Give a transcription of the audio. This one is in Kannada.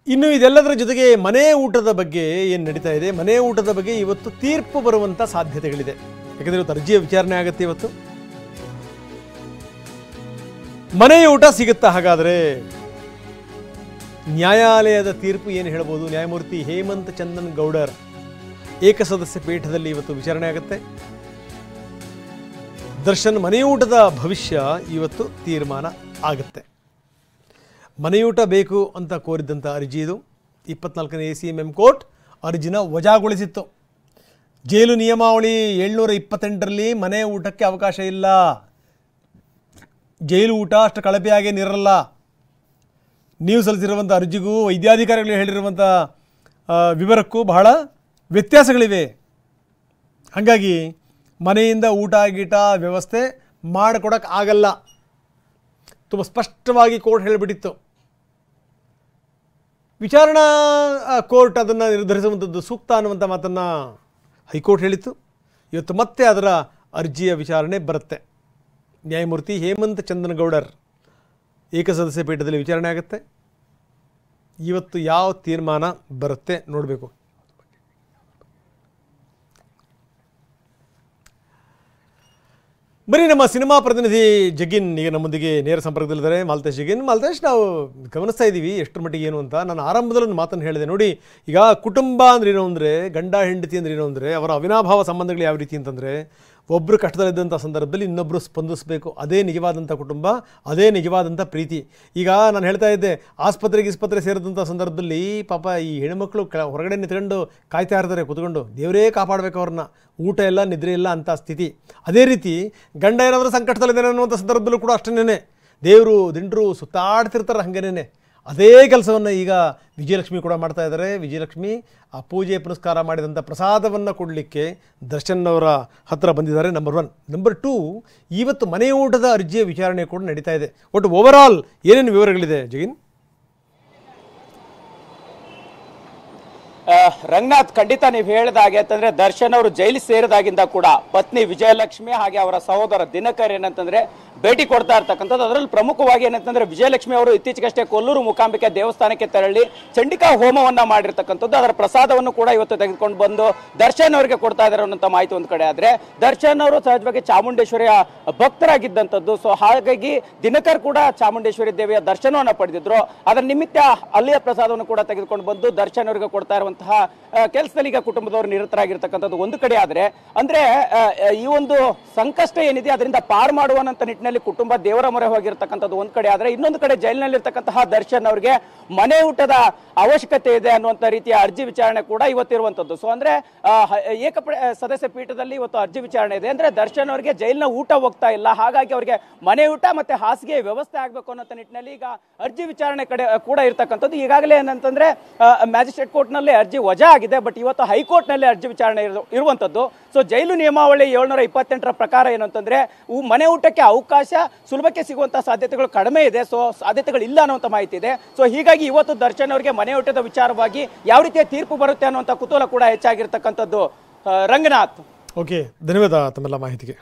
ಇನ್ನು ಇದೆಲ್ಲದರ ಜೊತೆಗೆ ಮನೆ ಊಟದ ಬಗ್ಗೆ ಏನು ನಡೀತಾ ಇದೆ, ಮನೆ ಊಟದ ಬಗ್ಗೆ ಇವತ್ತು ತೀರ್ಪು ಬರುವಂಥ ಸಾಧ್ಯತೆಗಳಿದೆ. ಯಾಕಂದರೆ ಇವತ್ತು ಅರ್ಜಿಯ ವಿಚಾರಣೆ ಆಗುತ್ತೆ. ಇವತ್ತು ಮನೆಯ ಊಟ ಸಿಗುತ್ತಾ? ಹಾಗಾದರೆ ನ್ಯಾಯಾಲಯದ ತೀರ್ಪು ಏನು ಹೇಳ್ಬೋದು? ನ್ಯಾಯಮೂರ್ತಿ ಹೇಮಂತ್ ಚಂದನ್ ಗೌಡರ್ ಏಕಸದಸ್ಯ ಪೀಠದಲ್ಲಿ ಇವತ್ತು ವಿಚಾರಣೆ ಆಗುತ್ತೆ. ದರ್ಶನ್ ಮನೆಯೂಟದ ಭವಿಷ್ಯ ಇವತ್ತು ತೀರ್ಮಾನ ಆಗುತ್ತೆ. ಮನೆಯೂಟ ಬೇಕು ಅಂತ ಕೋರಿದ್ದಂಥ ಅರ್ಜಿ ಇದು. 24ನೇ ACMM ಕೋರ್ಟ್ ಅರ್ಜಿನ ವಜಾಗೊಳಿಸಿತ್ತು. ಜೈಲು ನಿಯಮಾವಳಿ 728ರಲ್ಲಿ ಮನೆ ಊಟಕ್ಕೆ ಅವಕಾಶ ಇಲ್ಲ. ಜೈಲು ಊಟ ಅಷ್ಟು ಕಳಪೆಯಾಗೇನಿರಲ್ಲ. ನೀವು ಸಲ್ಲಿಸಿರುವಂಥ ಅರ್ಜಿಗೂ ವೈದ್ಯಾಧಿಕಾರಿಗಳು ಹೇಳಿರುವಂಥ ವಿವರಕ್ಕೂ ಬಹಳ ವ್ಯತ್ಯಾಸಗಳಿವೆ. ಹಾಗಾಗಿ ಮನೆಯಿಂದ ಊಟ ಗೀಟ ವ್ಯವಸ್ಥೆ ಮಾಡಿಕೊಡೋಕ್ಕೆ ಆಗಲ್ಲ. ತುಂಬ ಸ್ಪಷ್ಟವಾಗಿ ಕೋರ್ಟ್ ಹೇಳಿಬಿಟ್ಟಿತ್ತು. ವಿಚಾರಣಾ ಕೋರ್ಟ್ ಅದನ್ನು ನಿರ್ಧರಿಸುವಂಥದ್ದು ಸೂಕ್ತ ಅನ್ನುವಂಥ ಮಾತನ್ನು ಹೈಕೋರ್ಟ್ ಹೇಳಿತ್ತು. ಇವತ್ತು ಮತ್ತೆ ಅದರ ಅರ್ಜಿಯ ವಿಚಾರಣೆ ಬರುತ್ತೆ. ನ್ಯಾಯಮೂರ್ತಿ ಹೇಮಂತ್ ಚಂದನ್ ಗೌಡರ್ ಏಕಸದಸ್ಯ ಪೀಠದಲ್ಲಿ ವಿಚಾರಣೆ ಆಗುತ್ತೆ. ಇವತ್ತು ಯಾವ ತೀರ್ಮಾನ ಬರುತ್ತೆ ನೋಡಬೇಕು. ಬರೀ ನಮ್ಮ ಸಿನಿಮಾ ಪ್ರತಿನಿಧಿ ಜಗಿನ್ ಈಗ ನಮ್ಮೊಂದಿಗೆ ನೇರ ಸಂಪರ್ಕದಲ್ಲಿದ್ದಾರೆ. ಮಾಲ್ತೇಶ್ ಜಗಿನ್. ಮಾಲ್ತೇಶ್, ನಾವು ಗಮನಿಸ್ತಾ ಇದ್ದೀವಿ ಎಷ್ಟರ ಮಟ್ಟಿಗೆ ಏನು ಅಂತ. ನಾನು ಆರಂಭದಲ್ಲಿ ಒಂದು ಮಾತನ್ನು ಹೇಳಿದೆ ನೋಡಿ. ಈಗ ಕುಟುಂಬ ಅಂದ್ರೆ ಏನು ಅಂದರೆ, ಗಂಡ ಹೆಂಡತಿ ಅಂದ್ರೆ ಏನು ಅಂದರೆ, ಅವರ ಅವಿನಾಭಾವ ಸಂಬಂಧಗಳು ಯಾವ ರೀತಿ ಅಂತಂದರೆ, ಒಬ್ಬರು ಕಷ್ಟದಲ್ಲಿದ್ದಂಥ ಸಂದರ್ಭದಲ್ಲಿ ಇನ್ನೊಬ್ಬರು ಸ್ಪಂದಿಸಬೇಕು. ಅದೇ ನಿಜವಾದಂಥ ಕುಟುಂಬ, ಅದೇ ನಿಜವಾದಂಥ ಪ್ರೀತಿ. ಈಗ ನಾನು ಹೇಳ್ತಾ ಇದ್ದೆ, ಆಸ್ಪತ್ರೆ ಸೇರಿದಂಥ ಸಂದರ್ಭದಲ್ಲಿ ಪಾಪ ಈ ಹೆಣ್ಮಕ್ಳು ಹೊರಗಡೆ ನಿಂತ್ಕೊಂಡು ಕಾಯ್ತಾ ಇರ್ತಾರೆ ಕೂತ್ಕೊಂಡು, ದೇವರೇ ಕಾಪಾಡಬೇಕು ಅವ್ರನ್ನ, ಊಟ ಇಲ್ಲ ನಿದ್ರೆ ಇಲ್ಲ ಅಂಥ ಸ್ಥಿತಿ. ಅದೇ ರೀತಿ ಗಂಡ ಏನಾದರೂ ಸಂಕಟದಲ್ಲಿದ್ದಾರೆ ಅನ್ನುವಂಥ ಸಂದರ್ಭದಲ್ಲೂ ಕೂಡ ಅಷ್ಟೇನೆ ದೇವರು ದಿಂಡ್ರು ಸುತ್ತಾಡ್ತಿರ್ತಾರೆ. ಹಾಗೇನೆ ಅದೇ ಕೆಲಸವನ್ನು ಈಗ ವಿಜಯಲಕ್ಷ್ಮಿ ಕೂಡ ಮಾಡ್ತಾ ಇದ್ದಾರೆ. ವಿಜಯಲಕ್ಷ್ಮಿ ಆ ಪೂಜೆ ಪುನಸ್ಕಾರ ಮಾಡಿದಂಥ ಪ್ರಸಾದವನ್ನು ಕೊಡಲಿಕ್ಕೆ ದರ್ಶನ್ ಅವರ ಹತ್ತಿರ ಬಂದಿದ್ದಾರೆ. ನಂಬರ್ 1. ನಂಬರ್ 2, ಇವತ್ತು ಮನೆ ಊಟದ ಅರ್ಜಿಯ ವಿಚಾರಣೆ ಕೂಡ ನಡೀತಾ ಇದೆ. ಒಟ್ಟು ಓವರಾಲ್ ಏನೇನು ವಿವರಗಳಿದೆ ಜಗಿನ್? ರಂಗನಾಥ್, ಖಂಡಿತ ನೀವು ಹೇಳಿದ ಹಾಗೆ ಅಂತಂದ್ರೆ ದರ್ಶನ್ ಅವರು ಜೈಲು ಸೇರಿದಾಗಿಂದ ಕೂಡ ಪತ್ನಿ ವಿಜಯಲಕ್ಷ್ಮಿ ಹಾಗೆ ಅವರ ಸಹೋದರ ದಿನಕರ್ ಏನಂತಂದ್ರೆ ಭೇಟಿ ಕೊಡ್ತಾ ಇರ್ತಕ್ಕಂಥದ್ದು. ಅದರಲ್ಲಿ ಪ್ರಮುಖವಾಗಿ ಏನಂತಂದ್ರೆ ವಿಜಯಲಕ್ಷ್ಮಿ ಅವರು ಇತ್ತೀಚೆಗಷ್ಟೇ ಕೊಲ್ಲೂರು ಮೂಕಾಂಬಿಕೆ ದೇವಸ್ಥಾನಕ್ಕೆ ತೆರಳಿ ಚಂಡಿಕಾ ಹೋಮವನ್ನ ಮಾಡಿರ್ತಕ್ಕಂಥದ್ದು. ಅದರ ಪ್ರಸಾದವನ್ನು ಕೂಡ ಇವತ್ತು ತೆಗೆದುಕೊಂಡು ಬಂದು ದರ್ಶನ್ ಅವರಿಗೆ ಕೊಡ್ತಾ ಇದ್ದಾರೆ ಅನ್ನೋಂಥ ಮಾಹಿತಿ ಒಂದು ಕಡೆ ಆದ್ರೆ, ದರ್ಶನ್ ಅವರು ಸಹಜವಾಗಿ ಚಾಮುಂಡೇಶ್ವರಿಯ ಭಕ್ತರಾಗಿದ್ದಂಥದ್ದು. ಸೊ ಹಾಗಾಗಿ ದಿನಕರ್ ಕೂಡ ಚಾಮುಂಡೇಶ್ವರಿ ದೇವಿಯ ದರ್ಶನವನ್ನ ಪಡೆದಿದ್ರು. ಅದರ ನಿಮಿತ್ತ ಅಲ್ಲಿಯ ಪ್ರಸಾದವನ್ನು ಕೂಡ ತೆಗೆದುಕೊಂಡು ಬಂದು ದರ್ಶನ್ ಅವರಿಗೆ ಕೊಡ್ತಾ ಇರುವಂತಹ ಕೆಲಸದಲ್ಲಿ ಈಗ ಕುಟುಂಬದವರು ನಿರತರಾಗಿರ್ತಕ್ಕಂಥದ್ದು ಒಂದು ಕಡೆ ಆದ್ರೆ, ಅಂದ್ರೆ ಈ ಒಂದು ಸಂಕಷ್ಟ ಏನಿದೆ ಅದರಿಂದ ಪಾರು ಮಾಡುವಂತ ನಿಟ್ಟಿನಲ್ಲಿ ಕುಟುಂಬ ದೇವರ ಮೊರೆ ಹೋಗಿರ್ತಕ್ಕಂಥದ್ದು ಒಂದು ಕಡೆ ಆದ್ರೆ, ಇನ್ನೊಂದು ಕಡೆ ಜೈಲಿನಲ್ಲಿರ್ತಕ್ಕಂತಹ ದರ್ಶನ್ ಅವರಿಗೆ ಮನೆ ಊಟದ ಅವಶ್ಯಕತೆ ಇದೆ ಅನ್ನುವಂಥ ರೀತಿಯ ಅರ್ಜಿ ವಿಚಾರಣೆ ಕೂಡ ಇವತ್ತಿರುವಂತದ್ದು. ಸೊ ಅಂದ್ರೆ ಸದಸ್ಯ ಪೀಠದಲ್ಲಿ ಇವತ್ತು ಅರ್ಜಿ ವಿಚಾರಣೆ ಇದೆ. ಅಂದ್ರೆ ದರ್ಶನ್ ಅವರಿಗೆ ಜೈಲಿನ ಊಟ ಹೋಗ್ತಾ ಇಲ್ಲ, ಹಾಗಾಗಿ ಅವರಿಗೆ ಮನೆ ಊಟ ಮತ್ತೆ ಹಾಸಿಗೆ ವ್ಯವಸ್ಥೆ ಆಗ್ಬೇಕು ಅನ್ನೋ ನಿಟ್ಟಿನಲ್ಲಿ ಈಗ ಅರ್ಜಿ ವಿಚಾರಣೆ ಕಡೆ ಕೂಡ ಇರ್ತಕ್ಕಂಥದ್ದು. ಈಗಾಗಲೇ ಏನಂತಂದ್ರೆ ಮ್ಯಾಜಿಸ್ಟ್ರೇಟ್ ಕೋರ್ಟ್ ನಲ್ಲಿ ಅರ್ಜಿ ವಜಾ ಆಗಿದೆ. ಬಟ್ ಇವತ್ತು ಹೈಕೋರ್ಟ್ ನಲ್ಲಿ ಅರ್ಜಿ ವಿಚಾರಣೆ ಇರುವಂತದ್ದು. ಸೊ ಜೈಲು ನಿಯಮಾವಳಿ 728ರ ಪ್ರಕಾರ ಏನಂತಂದ್ರೆ ಮನೆ ಊಟಕ್ಕೆ ಅವಕಾಶ ಸುಲಭಕ್ಕೆ ಸಿಗುವಂತಹ ಸಾಧ್ಯತೆಗಳು ಕಡಿಮೆ ಇದೆ. ಸೊ ಸಾಧ್ಯತೆಗಳು ಇಲ್ಲ ಅನ್ನುವಂಥ ಮಾಹಿತಿ ಇದೆ. ಸೊ ಹೀಗಾಗಿ ಇವತ್ತು ದರ್ಶನ್ ಅವರಿಗೆ ಮನೆ ಊಟದ ವಿಚಾರವಾಗಿ ಯಾವ ರೀತಿಯ ತೀರ್ಪು ಬರುತ್ತೆ ಅನ್ನುವಂಥ ಕುತೂಹಲ ಕೂಡ ಹೆಚ್ಚಾಗಿರ್ತಕ್ಕಂಥದ್ದು. ರಂಗನಾಥ್, ಓಕೆ, ಧನ್ಯವಾದ ತಮ್ಮೆಲ್ಲ ಮಾಹಿತಿಗೆ.